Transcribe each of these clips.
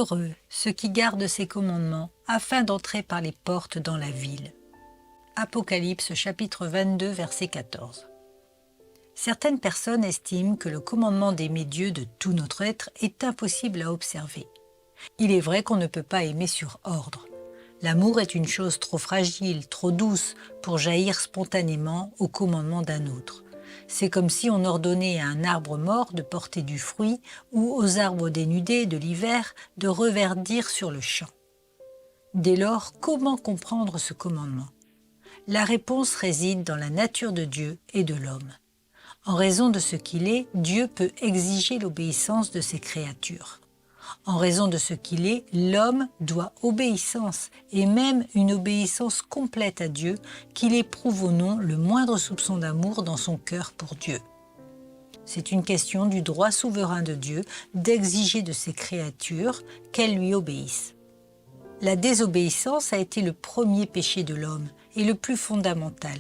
Heureux ceux qui gardent ses commandements afin d'entrer par les portes dans la ville. Apocalypse chapitre 22 verset 14. Certaines personnes estiment que le commandement d'aimer Dieu de tout notre être est impossible à observer. Il est vrai qu'on ne peut pas aimer sur ordre. L'amour est une chose trop fragile, trop douce pour jaillir spontanément au commandement d'un autre. C'est comme si on ordonnait à un arbre mort de porter du fruit ou aux arbres dénudés de l'hiver de reverdir sur le champ. Dès lors, comment comprendre ce commandement ? La réponse réside dans la nature de Dieu et de l'homme. En raison de ce qu'il est, Dieu peut exiger l'obéissance de ses créatures. En raison de ce qu'il est, l'homme doit obéissance, et même une obéissance complète à Dieu, qu'il éprouve ou non le moindre soupçon d'amour dans son cœur pour Dieu. C'est une question du droit souverain de Dieu d'exiger de ses créatures qu'elles lui obéissent. La désobéissance a été le premier péché de l'homme et le plus fondamental.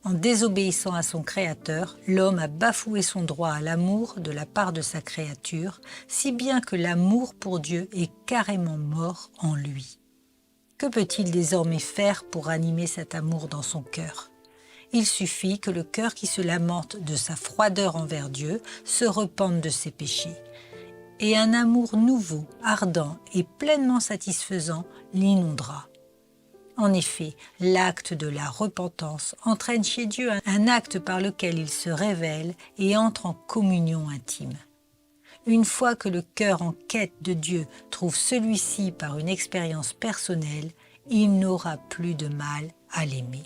En désobéissant à son Créateur, l'homme a bafoué son droit à l'amour de la part de sa créature, si bien que l'amour pour Dieu est carrément mort en lui. Que peut-il désormais faire pour animer cet amour dans son cœur ? Il suffit que le cœur qui se lamente de sa froideur envers Dieu se repente de ses péchés. Et un amour nouveau, ardent et pleinement satisfaisant l'inondera. En effet, l'acte de la repentance entraîne chez Dieu un acte par lequel il se révèle et entre en communion intime. Une fois que le cœur en quête de Dieu trouve celui-ci par une expérience personnelle, il n'aura plus de mal à l'aimer.